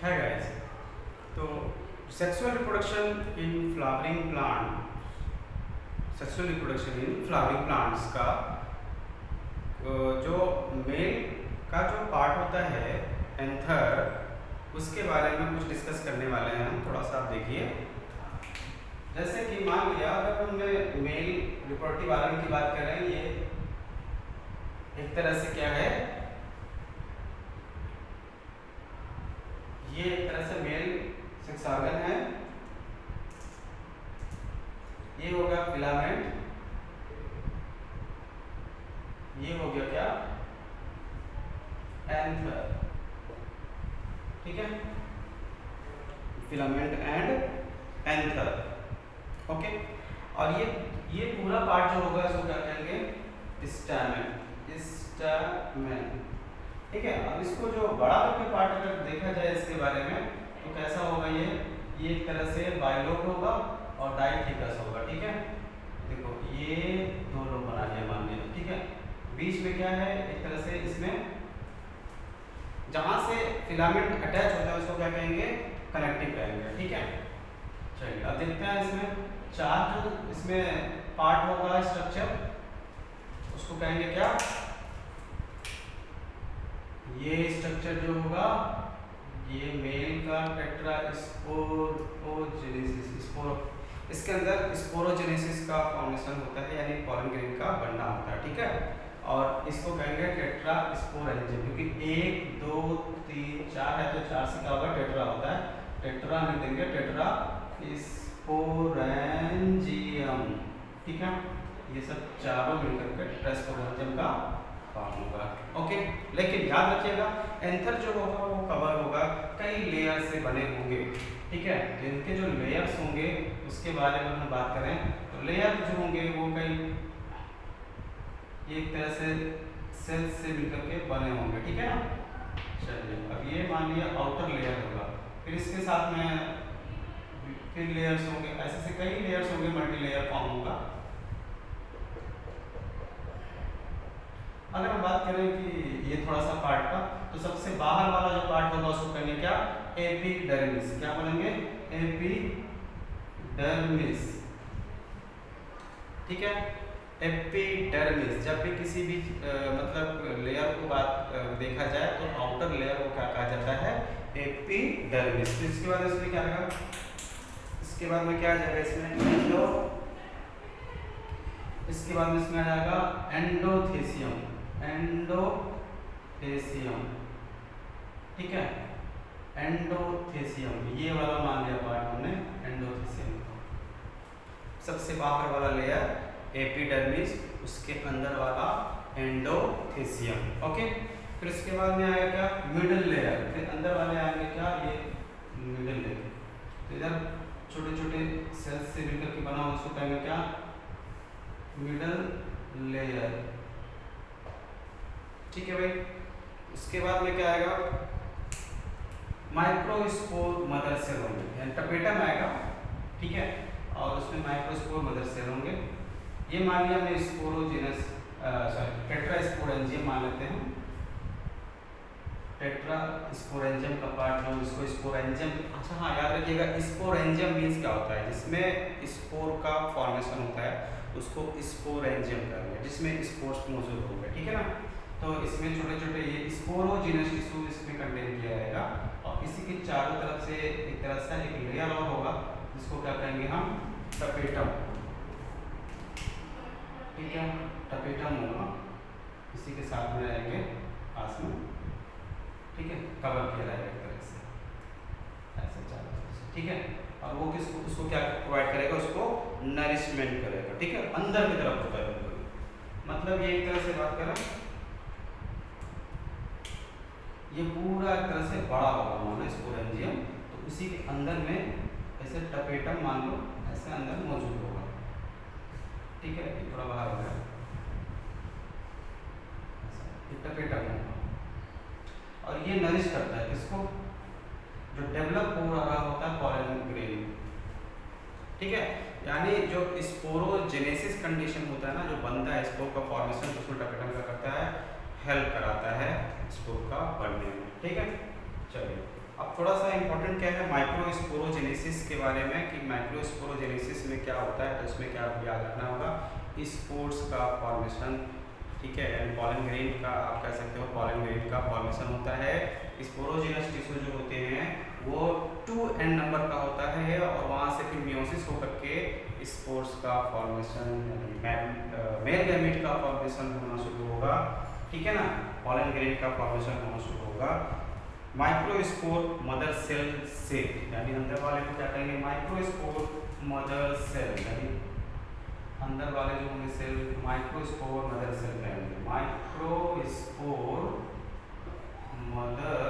है गाइस। तो sexual reproduction in flowering plant, sexual reproduction in flowering plants का जो मेल का जो पार्ट होता है एंथर, उसके बारे में कुछ डिस्कस करने वाले हैं हम। थोड़ा सा आप देखिए। जैसे कि मान लिया अगर हमने मेल रिप्रोडक्टिव ऑर्गन की बात कर रहे हैं, ये एक तरह से क्या है, ये एक तरह से मेल सेक्स ऑर्गन है। ये हो गया फिलामेंट, ये हो गया क्या, एंथर। ठीक है, फिलामेंट एंड एंथर। ओके, और ये पूरा पार्ट जो होगा इसको क्या कहेंगे, स्टैमेन, स्टैमेन। ठीक है, अब इसको जो बड़ा करके पार्ट अगर देखा जाए इसके बारे में तो कैसा होगा, ये एक तरह से बाइलोब होगा और डाइथिकस होगा। ठीक है, देखो ये दो लोग बना लिया मान लिया। ठीक है, बीच में क्या है, एक तरह से इसमें जहां से फिलामेंट अटैच होता है उसको क्या कहेंगे, कनेक्टिव कहेंगे। ठीक है, चलिए अब देखते हैं इसमें चार जो इसमें पार्ट होगा स्ट्रक्चर, उसको कहेंगे क्या, ये स्ट्रक्चर जो होगा ये मेल का टेट्रा स्पोरोजेनेसिस, इसके अंदर स्पोरोजेनेसिस का फॉर्मेशन होता है, यानी पॉलन ग्रेन का बनना होता है। ठीक है, और इसको कहेंगे टेट्रा स्पोरेंजियम, क्योंकि 1 2 3 4 है तो 4 से क्या होगा, टेट्रा होता है। टेट्रा लिख देंगे, टेट्रा स्पोरेंजियम। ठीक है, ये सब चारों मिलकर के टेट्रा स्पोरेंजियम का फॉर्म होगा। ओके, लेकिन याद रखिएगा एंथर जो होगा वो कवर होगा कई लेयर से बने होंगे। ठीक है, जिनके जो लेयर्स होंगे उसके बारे में हम बात करें तो लेयर जो होंगे वो कई एक तरह से सेल्स से मिलकर के बने होंगे। ठीक है ना, चलिए अब ये मान लिया आउटर लेयर होगा, फिर इसके साथ में फिर लेयर्स होंगे, ऐसे से कई लेयर्स होंगे, मल्टी लेयर फॉर्म होगा। अगर हम बात करें कि ये थोड़ा सा पार्ट का, तो सबसे बाहर वाला जो पार्ट होगा उसको कहेंगे क्या, एपिडर्मिस। क्या बोलेंगे, एपिडर्मिस। ठीक है, एपिडर्मिस। जब भी किसी भी मतलब लेयर को बात देखा जाए तो आउटर लेयर को क्या कहा जाता है, एपिडर्मिस। तो इसके बाद इसमें क्या आएगा, इसके बाद में क्या आ जाएगा, इसमें एंडो, इसके बाद में इसमें आ जाएगा एंडोथेसियम, एंडोथेसियम। ठीक है, एंडोथेसियम, ये वाला मान लिया पार्ट हमने एंडोथेसियम। सबसे बाहर वाला लेयर एपिडर्मिस, उसके अंदर वाला एंडोथेसियम। ओके, फिर इसके बाद में आएगा क्या, मिडिल लेयर। फिर अंदर वाले आएंगे क्या, ये मिडिल लेयर। तो इधर छोटे छोटे सेल्स से मिलकर के बना हुआ उसको कहेंगे क्या, मिडिल लेयर। ठीक है भाई, उसके बाद में क्या आएगा, माइक्रोस्पोर मदर सेल होंगे, यानी टपेटम आएगा। ठीक है, और उसमें माइक्रोस्पोर मदर सेल होंगे। ये मान लिया हमने स्पोरोजेनस, सॉरी टेट्रा स्पोरेंजियम मान लेते हैं। टेट्रा स्पोरेंजियम का पार्ट जो इसको स्पोरेंजियम, अच्छा हाँ याद रखिएगा, स्पोरेंजियम मीन्स क्या होता है, जिसमें स्पोर का फॉर्मेशन होता है उसको स्पोरेंजियम कहेंगे, जिसमें स्पोर्स मौजूद होंगे। ठीक है ना, तो इसमें छोटे छोटे ये स्पोरोजेनस टिश्यू इसमें कंटेन किया जाएगा, और इसी के चारों तरफ से एक तरह से एक लेयर और होगा जिसको क्या कहेंगे हम, टपेटम। ठीक है, टपेटम होगा, इसी के साथ में रहेंगे पास में। ठीक है, कवर किया जाएगा एक तरह से ऐसे चारों तरफ से। ठीक है, और वो किसको, उसको क्या प्रोवाइड करेगा, उसको नरिशमेंट करेगा। ठीक है, अंदर की तरफ होता है, मतलब ये एक तरह से बात करें, ये पूरा एक तरह से बड़ा होगा मान स्पोरेंजियम, तो उसी के अंदर में ऐसे टपेटम मान लो ऐसे अंदर मौजूद होगा। ठीक है, ये थोड़ा बाहर हो गया, ये टपेटम होगा, और ये नरिश करता है किसको, जो डेवलप हो रहा होता है पॉलन ग्रेन। ठीक है, यानी जो स्पोरोजेनेसिस कंडीशन होता है ना, जो बनता है स्पोर का फॉर्मेशन, उसमें टपेटम क्या करता है, हेल्प कराता है स्पोर का बढ़ने में। ठीक है, चलिए अब थोड़ा सा इम्पोर्टेंट क्या है माइक्रोस्पोरोजेनेसिस के बारे में, कि माइक्रोस्पोरोजेनेसिस में क्या होता है, तो इसमें क्या याद रखना होगा, स्पोर्स का फॉर्मेशन, ठीक है, यानी पॉलन ग्रेन का आप कह सकते हो पॉलन ग्रेन का फॉर्मेशन होता है। स्पोरोजेनस टिश्यू जो होते हैं वो 2n नंबर का होता है और वहाँ से फिर मियोसिस होकर के स्पोर्स का फॉर्मेशन मेल गैमेट का फॉर्मेशन होना शुरू होगा, ठीक है ना, पॉलन ग्रेन का फॉर्मेशन होना शुरू होगा। माइक्रोस्पोर मदर सेल से, यानी अंदर वाले को क्या कहेंगे, माइक्रोस्पोर मदर सेल, यानी अंदर वाले जो होंगे सेल माइक्रोस्पोर मदर सेल कहेंगे, माइक्रोस्पोर मदर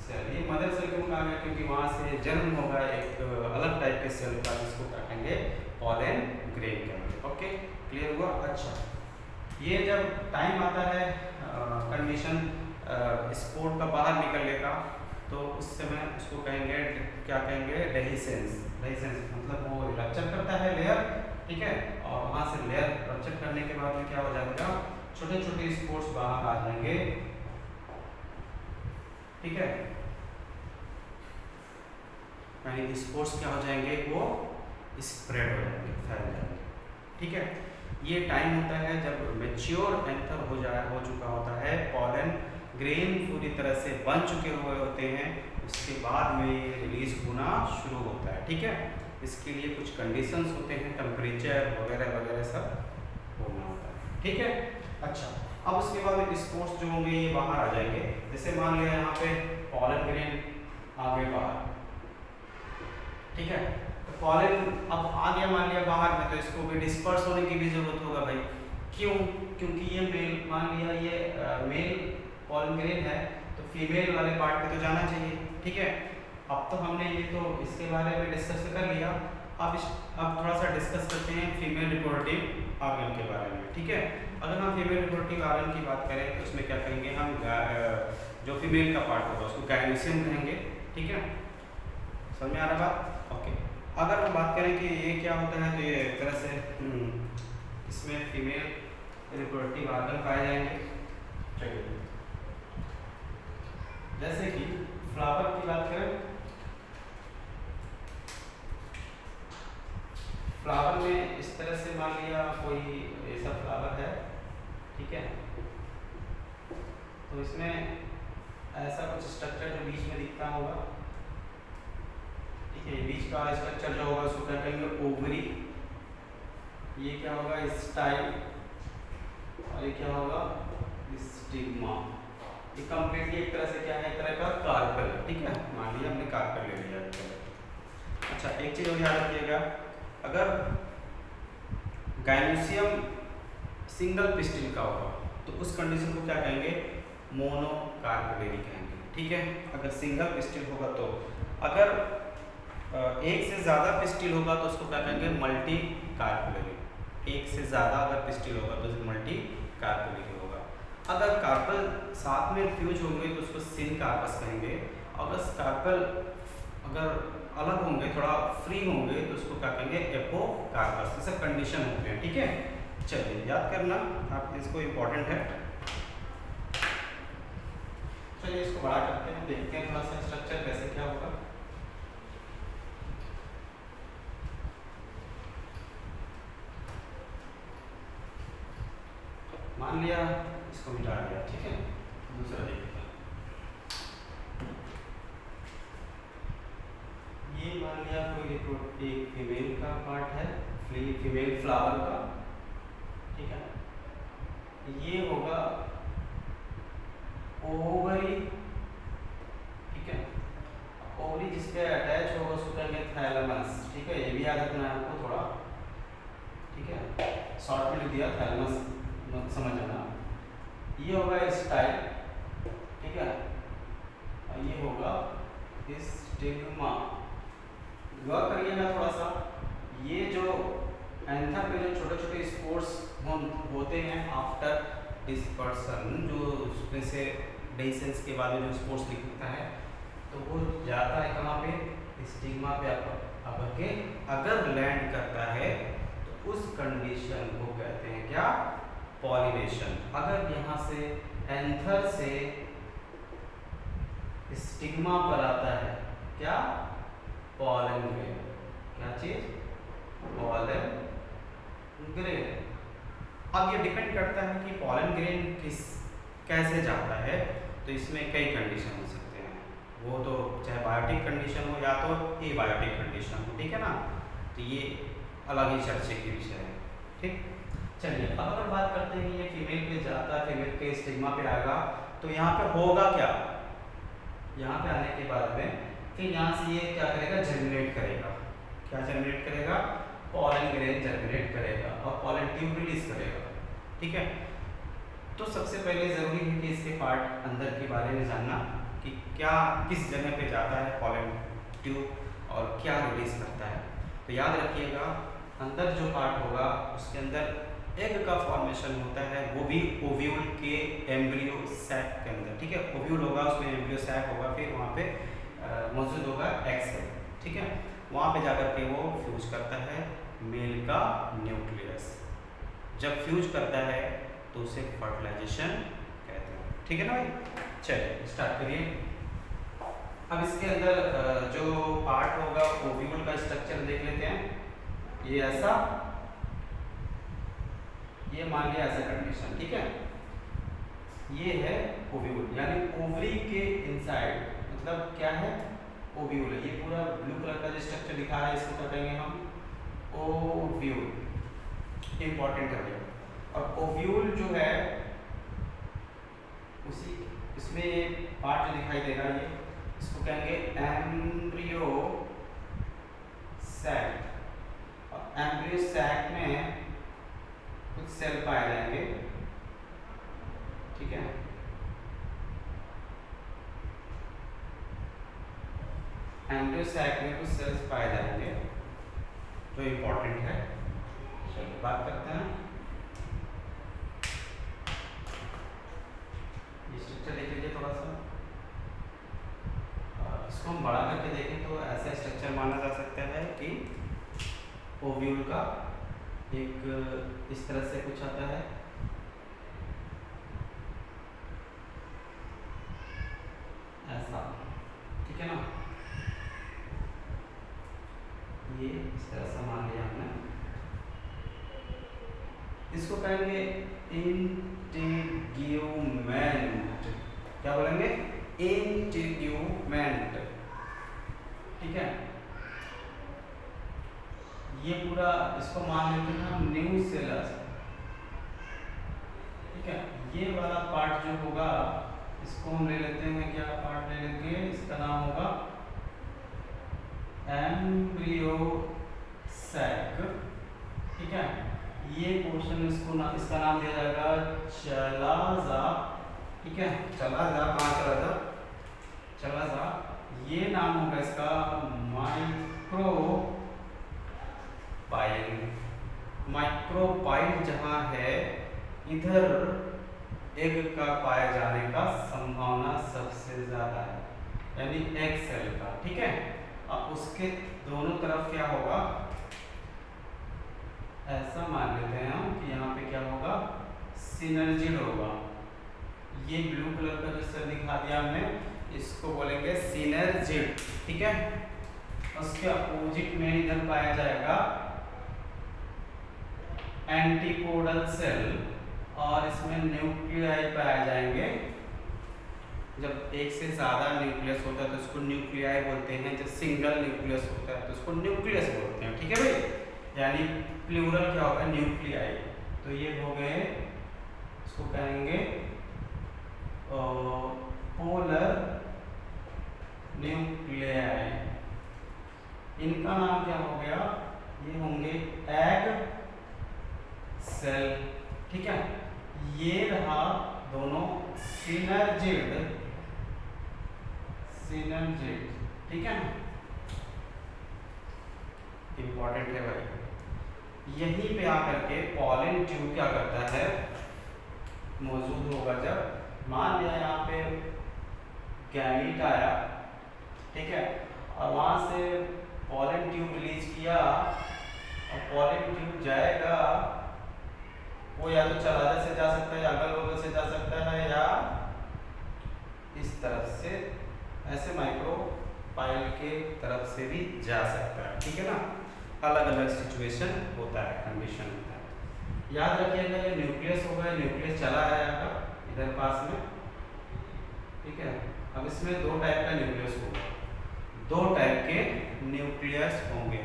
सेल। ये मदर सेल क्यों कहा गया, क्योंकि वहां से जन्म होगा एक अलग टाइप के सेल का जिसको क्या कहेंगे, पॉलन ग्रेन कहेंगे। ओके, क्लियर हुआ। अच्छा, ये जब टाइम आता है कंडीशन स्पोर का बाहर निकलने का, तो उस समय उसको कहेंगे, क्या कहेंगे, डेहिसेंस। डेहिसेंस मतलब वो रप्चर करता है लेयर, ठीक है, और वहां से लेयर रप्चर करने के बाद में क्या हो जाएगा, छोटे छोटे स्पोर्स बाहर आ जाएंगे, ठीक है, यानी स्पोर्स क्या हो जाएंगे, वो स्प्रेड हो जाएंगे, फैल जाएंगे, ठीक है। ये टाइम होता है जब मैच्योर एंथर हो चुका होता है, पॉलन ग्रेन पूरी तरह से बन चुके हुए होते हैं, उसके बाद में ये रिलीज होना शुरू होता है, ठीक है। इसके लिए कुछ कंडीशंस होते हैं, टेम्परेचर वगैरह वगैरह सब होना होता है, ठीक है। अच्छा, अब उसके बाद स्पोर्स जो होंगे ये बाहर आ जाएंगे। जैसे मान लिया यहाँ पे पॉलन ग्रेन आ गए बाहर, ठीक है, तो पॉलन अब आ गया मान लिया बाहर में, तो इसको भी डिस्पर्स होने की भी जरूरत होगा भाई। क्यों? क्योंकि ये मेल, मान लिया ये मेल पॉलन ग्रेन है, तो फीमेल वाले पार्ट पे तो जाना चाहिए, ठीक है। अब तो हमने ये तो इसके बारे में डिस्कस कर लिया, अब थोड़ा सा डिस्कस करते हैं फीमेल रिप्रोडक्टिव ऑर्गन के बारे में, ठीक है। अगर हम फीमेल रिप्रोडक्टिव ऑर्गन की बात करें तो उसमें क्या कहेंगे हम, जो फीमेल का पार्ट होगा उसको गायनेसियम कहेंगे, ठीक है, समझ में आ रहा बात। ओके, अगर हम बात करें कि ये क्या होता है, तो ये एक तरह से इसमें फीमेल रिप्रोडक्टिव ऑर्गन पाए जाएंगे। चलिए, जैसे कि फ्लावर की बात करें, फ्लावर में इस तरह से मान लिया कोई ऐसा फ्लावर है, ठीक है, तो इसमें ऐसा कुछ स्ट्रक्चर जो बीच में दिखता होगा, ठीक है, बीच का स्ट्रक्चर जो होगा उसको क्या कहेंगे, ओवरी। ये क्या होगा, स्टाइल, और ये क्या होगा, स्टिग्मा। ये कंप्लीटली एक तरह से क्या है, एक तरह का कार्पेल, ठीक है, मान लिया हमने कार्पेल ले लिया। अच्छा, एक चीज और याद रखिएगा, अगर गायनेसियम सिंगल पिस्टिल का होगा तो उस कंडीशन को क्या कहेंगे, मोनोकार्पेलिनी कहेंगे, ठीक है। अगर सिंगल पिस्टिल होगा तो, अगर एक से ज़्यादा पिस्टिल होगा तो उसको क्या कहेंगे, मल्टी कार्पेलिनी। एक से ज़्यादा अगर पिस्टिल होगा तो मल्टी कार्पेलिनी होगा। अगर कार्पल साथ में फ्यूज होंगे तो उसको सिन कार्पस कहेंगे। अगर कार्पल अगर अलग होंगे, थोड़ा फ्री होंगे, तो उसको क्या कहेंगे, एपोकार्पस। ये सब कंडीशन होते हैं, ठीक है। चलिए याद करना आप, इसको इम्पोर्टेंट है। चलिए इसको बड़ा करते हैं, देखते हैं थोड़ा सा स्ट्रक्चर कैसे क्या होगा। मान लिया इसको मिटा दिया, ठीक है, दूसरा देखते हैं। ये मान लिया कोई एक फीमेल का पार्ट है, फीमेल फ्लावर का, ठीक है। ये होगा ओवरी, ठीक है, ओवरी जिस पे अटैच होगा उसको कहेंगे थैलेमस, ठीक है। ये भी याद रखना है आपको थोड़ा, ठीक है, शॉर्ट में लिख दिया थैलेमस, समझ जाना। ये होगा स्टाइल, ठीक है, और ये होगा स्टिग्मा। गौर करिएगा थोड़ा सा, ये जो एंथर पे जो छोटे छोटे स्पोर्स होते हैं आफ्टर डिस्पर्सन, जो उसमें से डेसेंस के बाद में जो स्पोर्स निकलता है, तो वो जाता है कहाँ पे, स्टिग्मा पे आकर के अगर लैंड करता है तो उस कंडीशन को कहते हैं क्या, पॉलिनेशन। अगर यहाँ से एंथर से स्टिग्मा पर आता है क्या, पॉलन ग्रेन। क्या चीज, पॉलन ग्रेन। अब ये डिपेंड करता है कि पॉलन ग्रेन कैसे जाता है, तो इसमें कई कंडीशन हो सकते हैं, वो तो चाहे बायोटिक कंडीशन हो या तो एबायोटिक कंडीशन हो, ठीक है ना। तो ये अलग ही चर्चे की विषय है, ठीक। चलिए अब अगर बात करते हैं कि ये फीमेल पे जाता है, फीमेल के स्टिग्मा पे आएगा, तो यहाँ पे होगा क्या, यहाँ पे आने के बाद में फिर यहाँ से ये क्या करेगा, जर्मिनेट करेगा। क्या जर्मिनेट करेगा, पॉलन ग्रेन जर्मिनेट करेगा और पॉलन ट्यूब रिलीज करेगा, ठीक है। तो सबसे पहले जरूरी है कि इसके पार्ट अंदर के बारे में जानना कि क्या किस जगह पे जाता है पॉलन ट्यूब और क्या रिलीज करता है। तो याद रखिएगा अंदर जो पार्ट होगा उसके अंदर एग का फॉर्मेशन होता है, वो भी ओव्यूल के एम्ब्रियो सैक के अंदर, ठीक है। ओव्यूल होगा, उसमें एम्ब्रियो सैक होगा, फिर वहाँ पे मौजूद होगा एग सेल, ठीक है। वहाँ पे जाकर के वो फ्यूज करता है मेल का न्यूक्लियस। जब फ्यूज करता है तो उसे फर्टिलाइजेशन कहते हैं, ठीक है ना भाई। चलिए स्टार्ट करिए। अब इसके अंदर जो पार्ट होगा ओव्यूल का स्ट्रक्चर देख लेते हैं। ये ऐसा, ये मान लिया ऐसा कंडीशन, ठीक है। ये है ओव्यूल यानी ओवरी के इनसाइड, मतलब क्या है, ओव्यूल है। ये पूरा ब्लू कलर का जो स्ट्रक्चर दिखा रहा है इसको क्या कहेंगे हम, ओव्यूल, इंपॉर्टेंट है भैया। और ओव्यूल जो है उसी इसमें पार्ट जो दिखाई देगा ये, इसको कहेंगे एम्ब्रियो सैक। और एम्ब्रियो सैक में कुछ सेल पाए जाएंगे, ठीक है। एम्ब्रियो सैक में कुछ सेल्स पाए जाएंगे जो इंपॉर्टेंट है। चलिए बात करते हैं। स्ट्रक्चर देख लीजिए थोड़ा सा, इसको हम बड़ा करके देखें तो ऐसा स्ट्रक्चर माना जा सकता है कि ओव्यूल का एक इस तरह से कुछ आता है, ऐसा, ठीक है ना। ये इस तरह से मान लिया हमने, इसको कहेंगे इंटीग्यूमेंट। क्या बोलेंगे, इंटीग्यूमेंट, ठीक है। ये पूरा इसको मान लेते हैं हम न्यूसेलस, ठीक है। ये वाला पार्ट जो होगा इसको हम ले लेते हैं, क्या पार्ट ले लेंगे, इसका नाम होगा एम्ब्रियो सैक, ठीक है। ये पोर्शन इसका नाम दिया जाएगा चलाजा, ठीक है। चलाजा, कहाँ चलाजा, चलाजा। ये नाम होगा इसका माइक्रोपाइल। माइक्रोपाइल जहाँ है इधर एग का पाए जाने का संभावना सबसे ज्यादा है, यानी एग सेल का, ठीक है। अब उसके दोनों तरफ क्या होगा, ऐसा मान लेते हैं हम कि यहाँ पे क्या होगा, सिनर्जिड होगा। ये ब्लू कलर का जो सेल दिखा दिया हमने, इसको बोलेंगे सिनर्जिड, ठीक है। उसके अपोजिट में इधर पाया जाएगा एंटीपोडल सेल, और इसमें न्यूक्लियाई पाए जाएंगे। जब एक से ज़्यादा न्यूक्लियस होता है तो उसको न्यूक्लियाई बोलते हैं, जब सिंगल न्यूक्लियस होता है तो उसको न्यूक्लियस बोलते हैं, ठीक है भाई। यानी प्लूरल क्या होगा, न्यूक्लियाई। तो ये हो गए, इसको कहेंगे पोलर न्यूक्लियाई। इनका नाम क्या हो गया, ये होंगे एग सेल, ठीक है। ये रहा दोनों सिनर्जिड, सिनर्जिड, ठीक है ना, इंपॉर्टेंट है भाई। यहीं पे आकर के पॉलन ट्यूब क्या करता है, मौजूद होगा। जब मान लिया यहाँ पे गैमीट आया, ठीक है, और वहाँ से पॉलन ट्यूब रिलीज किया, और पॉलन ट्यूब जाएगा, वो या तो चलाजा से जा सकता है या अगल बगल से जा सकता है या इस तरफ से ऐसे माइक्रोपाइल के तरफ से भी जा सकता है, ठीक है ना। अलग अलग सिचुएशन होता है, कंडीशन होता है। याद रखिएगा ये न्यूक्लियस होगा, न्यूक्लियस चला आएगा इधर पास में, ठीक है। अब इसमें दो टाइप का न्यूक्लियस होगा, दो टाइप के न्यूक्लियस होंगे,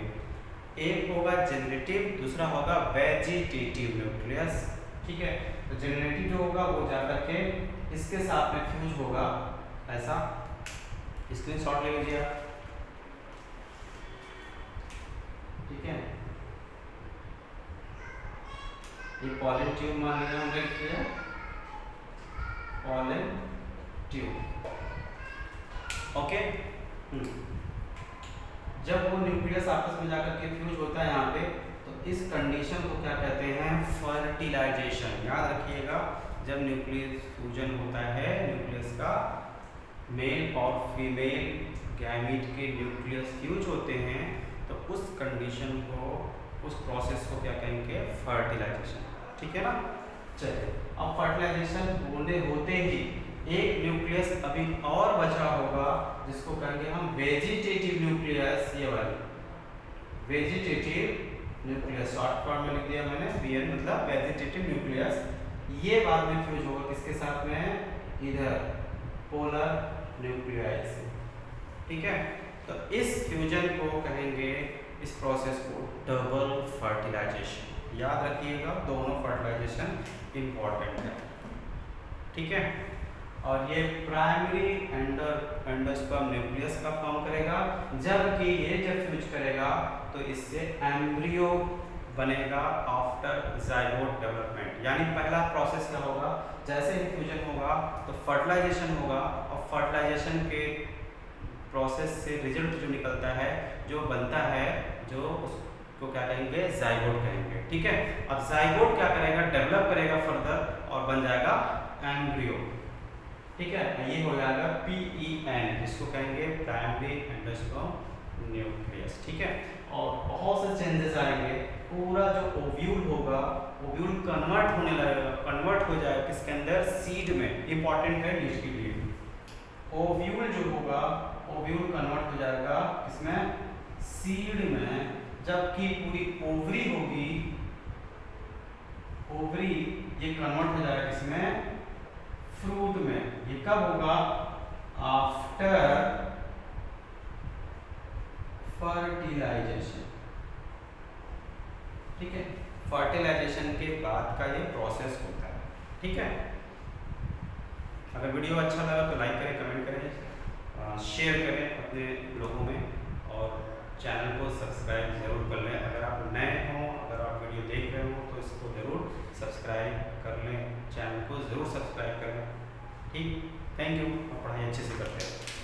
एक होगा जेनरेटिव, दूसरा होगा वेजिटेटिव न्यूक्लियस, ठीक है। तो जेनरेटिव जो होगा वो जाकर के इसके साथ में फ्यूज होगा, ऐसा स्क्रीनशॉट ले लीजिए आप, ठीक है। ये पॉलिन ट्यूब मान लिया हमने किया, पॉलिन ट्यूब, ओके। जब वो न्यूक्लियस आपस में जाकर के फ्यूज होता है यहाँ पे, तो इस कंडीशन को क्या कहते हैं, फर्टिलाइजेशन। याद रखिएगा, जब न्यूक्लियस फ्यूजन होता है, न्यूक्लियस का मेल और फीमेल गैमीट के न्यूक्लियस फ्यूज होते हैं, तो उस कंडीशन को, उस प्रोसेस को क्या कहेंगे, फर्टिलाइजेशन, ठीक है ना। चलिए, अब फर्टिलाइजेशन होते ही एक न्यूक्लियस अभी और बचा होगा, जिसको कहेंगे हम वेजिटेटिव न्यूक्लियस। ये वाली वेजिटेटिव न्यूक्लियस, शॉर्ट फॉर्म में लिख दिया मैंने, वीएन मतलब वेजिटेटिव न्यूक्लियस। ये बाद में फ्यूज होगा किसके साथ में, इधर पोलर न्यूक्लियाई से, ठीक है। तो इस फ्यूजन को कहेंगे, इस प्रोसेस को डबल फर्टिलाइजेशन। याद रखिएगा, दोनों फर्टिलाइजेशन इंपॉर्टेंट है, ठीक है। और ये प्राइमरी एंडोस्पर्म न्यूक्लियस का फॉर्म करेगा, जबकि ये जब फ्यूज करेगा तो इससे एम्ब्रियो बनेगा आफ्टर जाइगोट डेवलपमेंट। यानी पहला प्रोसेस क्या होगा, जैसे ही फ्यूजन होगा तो फर्टिलाइजेशन होगा, और फर्टिलाइजेशन के प्रोसेस से रिजल्ट जो निकलता है, जो बनता है, जो उसको क्या कहेंगे, जाइगोट कहेंगे, ठीक है। अब जाइगोट क्या करेगा, डेवलप करेगा फर्दर और बन जाएगा एम्ब्रियो, ठीक है। ये हो जाएगा PEN, जिसको कहेंगे प्राइमरी एंडोस्पर्म न्यूक्लियस, ठीक है। और बहुत से चेंजेस आएंगे, पूरा जो ओव्यूल होगा, ओव्यूल कन्वर्ट होने लगेगा, कन्वर्ट हो जाएगा किसके अंदर, सीड में। इंपॉर्टेंट है इसके लिए, ओव्यूल जो होगा, ओव्यूल कन्वर्ट हो जाएगा किसमें, सीड में। जबकि पूरी ओवरी होगी, ओवरी ये कन्वर्ट हो जाएगा किसमें, फ्रूट में। ये कब होगा, आफ्टर फर्टिलाइजेशन, ठीक है। फर्टिलाइजेशन के बाद का ये प्रोसेस होता है, ठीक है। अगर वीडियो अच्छा लगा तो लाइक करें, कमेंट करें, शेयर करें अपने लोगों में, और चैनल को सब्सक्राइब जरूर कर लें। अगर आप नए हों, अगर आप वीडियो देख रहे हो तो इसको ज़रूर सब्सक्राइब कर लें, चैनल को ज़रूर सब्सक्राइब करें, ठीक। थैंक यू, आप पढ़ाई अच्छे से करते हैं।